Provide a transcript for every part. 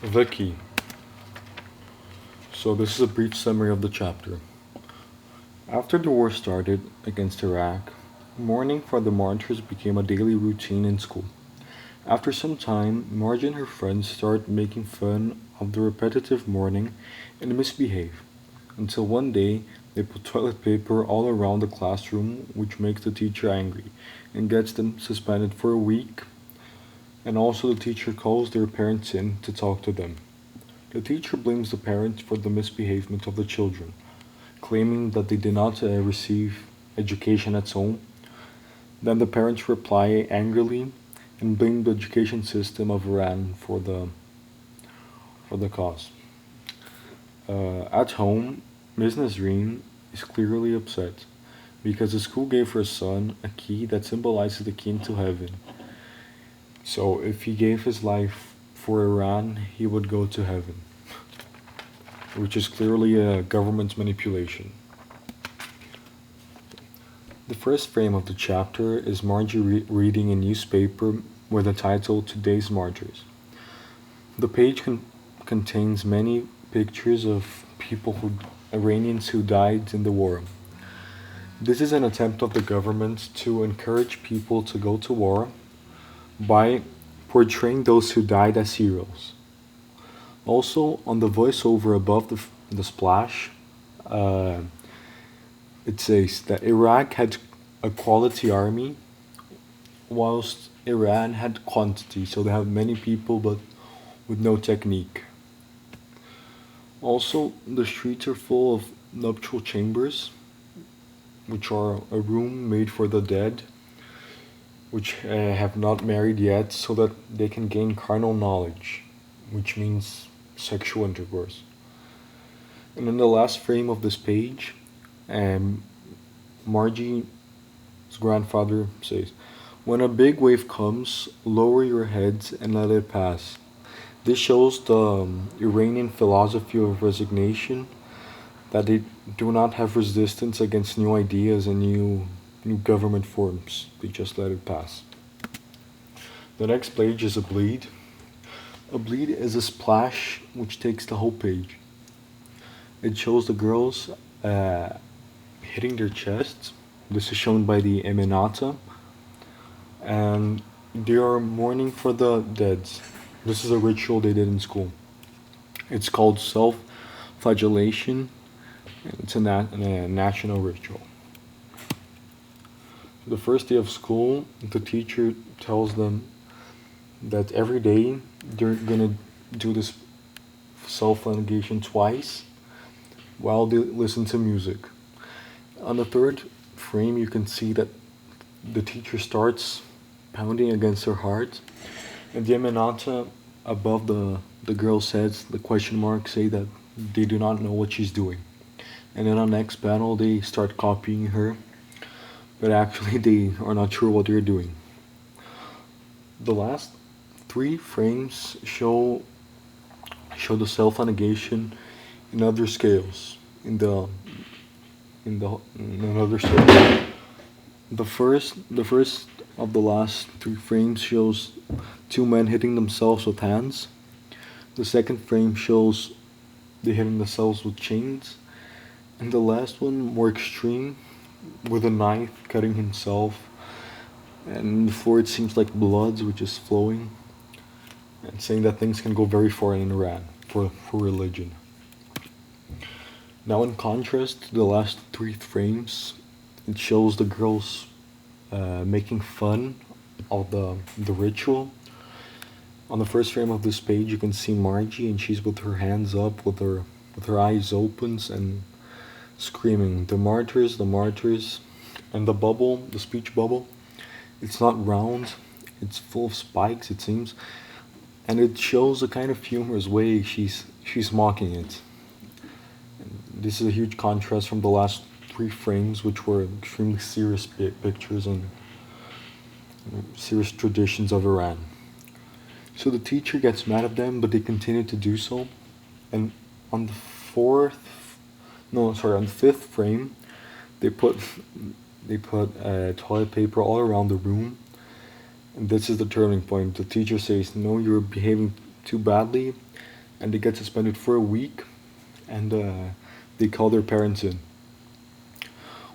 Vicky. So, this is a brief summary of the chapter. After the war started against Iraq, mourning for the martyrs became a daily routine in school. After some time, Marge and her friends started making fun of the repetitive mourning and misbehave, until one day they put toilet paper all around the classroom, which makes the teacher angry and gets them suspended for a week. And also, the teacher calls their parents in to talk to them. The teacher blames the parents for the misbehavement of the children, claiming that they did not receive education at home. Then the parents reply angrily and blame the education system of Iran for the cause. At home, Ms. Nasreen is clearly upset because the school gave her son a key that symbolizes the key into heaven. So if he gave his life for Iran, he would go to heaven, which is clearly a government manipulation. The first frame of the chapter is Margie reading a newspaper with the title Today's Martyrs. The page contains many pictures of Iranians who died in the war. This is an attempt of the government to encourage people to go to war by portraying those who died as heroes. Also, on the voiceover above the splash, uh, it says that Iraq had a quality army, whilst Iran had quantity, so they have many people but with no technique. Also, the streets are full of nuptial chambers, which are a room made for the dead, which have not married yet, so that they can gain carnal knowledge, which means sexual intercourse. And in the last frame of this page, Margie's grandfather says, "When a big wave comes, lower your heads and let it pass." This shows the Iranian philosophy of resignation, that they do not have resistance against new ideas and new government forms. They just let it pass. The next page is a bleed. A bleed is a splash which takes the whole page. It shows the girls hitting their chests. This is shown by the emanata, and they are mourning for the dead. This is a ritual they did in school. It's called self-flagellation. It's a national ritual. The first day of school, the teacher tells them that every day they're gonna do this self-flagellation twice while they listen to music. On the third frame, you can see that the teacher starts pounding against her heart, and the emanata above the girl's heads, the question marks say that they do not know what she's doing. And then on the next panel, they start copying her, but actually they are not sure what they're doing. The last three frames show the self-negation in other scales. In another scale. The first of the last three frames shows two men hitting themselves with hands. The second frame shows they hitting themselves with chains, and the last one, more extreme, with a knife cutting himself, and on the floor it seems like blood which is flowing, and saying that things can go very far in Iran for religion. Now, in contrast to the last three frames, it shows the girls making fun of the ritual. On the first frame of this page, you can see Margie, and she's with her hands up, with her eyes open, and screaming, the martyrs," and the bubble, the speech bubble. It's not round; it's full of spikes, it seems, and it shows a kind of humorous way she's mocking it. This is a huge contrast from the last three frames, which were extremely serious pictures and serious traditions of Iran. So the teacher gets mad at them, but they continue to do so. And on the on the fifth frame, they put toilet paper all around the room. And this is the turning point. The teacher says, "No, you're behaving too badly. and they get suspended for a week, and they call their parents in.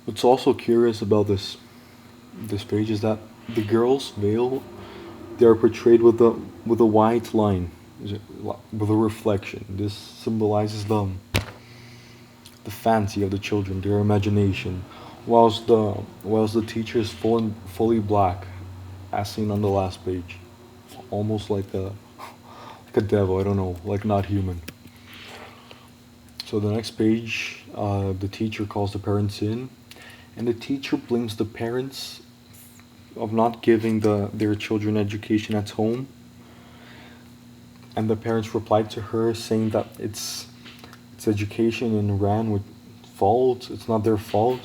What's also curious about this page is that the girls' veil, they are portrayed with a white line, with a reflection. This symbolizes the fancy of the children, their imagination, whilst the teacher is fully black, as seen on the last page, almost like a devil. I don't know, like not human. So the next page, the teacher calls the parents in, and the teacher blames the parents of not giving their children education at home. And the parents replied to her saying that it's education in Iran with fault. It's not their fault.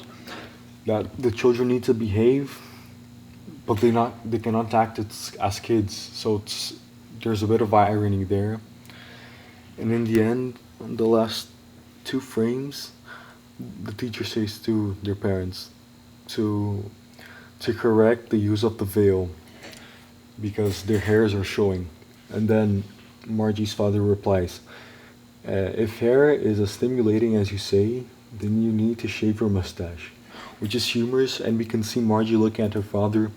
That the children need to behave, but they cannot act as kids. So there's a bit of irony there. And in the end, in the last two frames, the teacher says to their parents to correct the use of the veil because their hairs are showing. And then Margie's father replies, if hair is as stimulating as you say, then you need to shave your mustache. Which is humorous, and we can see Margie looking at her father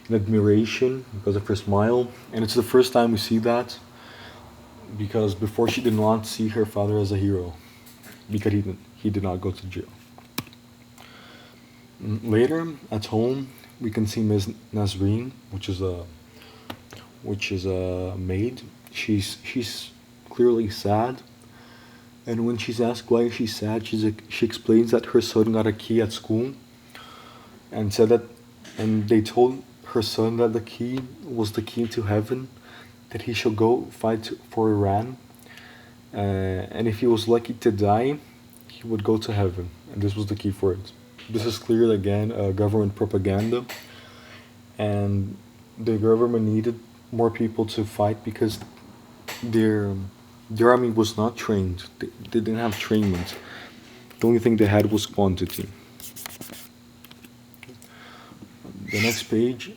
in admiration because of her smile. And it's the first time we see that, because before she did not see her father as a hero, because he did not go to jail. Later, at home, we can see Ms. Nazreen, which is a maid. She's clearly sad, and when she's asked why she's sad, she explains that her son got a key at school, and said that, and they told her son that the key was the key to heaven, that he shall go fight for Iran, and if he was lucky to die, he would go to heaven, and this was the key for it. This is clearly again government propaganda, and the government needed more people to fight because their their army was not trained. They didn't have trainment. The only thing they had was quantity. The next page,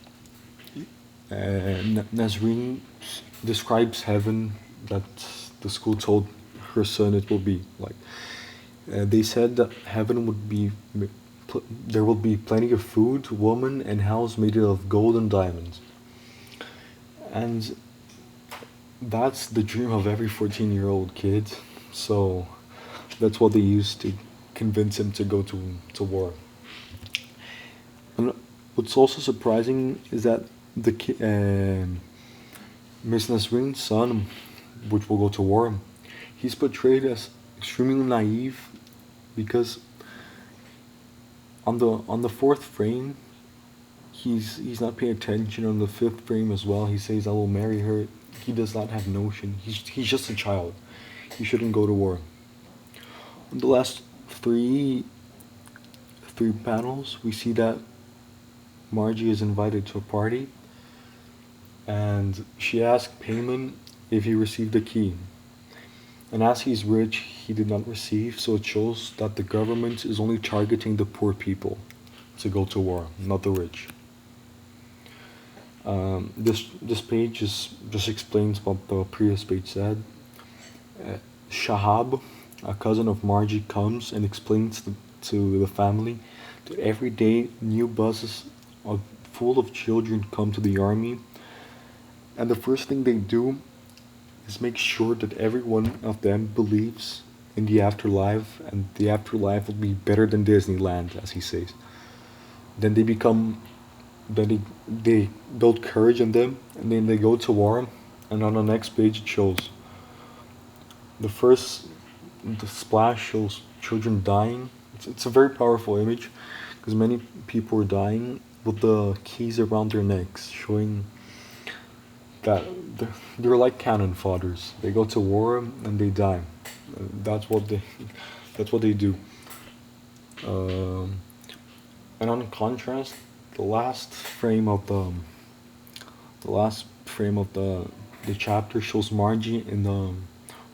Nazreen describes heaven that the school told her son it will be like. They said that heaven would be, there will be plenty of food, woman, and house made of gold and diamonds. And that's the dream of every 14-year-old kid. So that's what they used to convince him to go to war. And what's also surprising is that Miss Nasreen's son, which will go to war, he's portrayed as extremely naive because on the fourth frame he's not paying attention. On the fifth frame as well, he says, I will marry her. He does not have notion. He's just a child. He shouldn't go to war. On the last three panels, we see that Margie is invited to a party, and she asks Payman if he received the key. And as he's rich, he did not receive, so it shows that the government is only targeting the poor people to go to war, not the rich. This page just explains what the previous page said. Shahab, a cousin of Margie, comes and explains to the family that every day new buses full of children come to the army, and the first thing they do is make sure that every one of them believes in the afterlife, and the afterlife will be better than Disneyland, as he says. Then they build courage in them, and then they go to war. And on the next page it shows the splash shows children dying. It's a very powerful image because many people are dying with the keys around their necks, showing that they're like cannon fodders. They go to war and they die. That's what they do. And on contrast, the last frame of the chapter shows Margie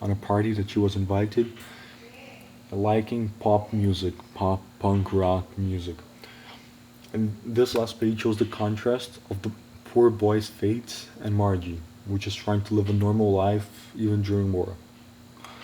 on a party that she was invited, liking pop music, pop punk rock music. And this last page shows the contrast of the poor boy's fate and Margie, which is trying to live a normal life even during war.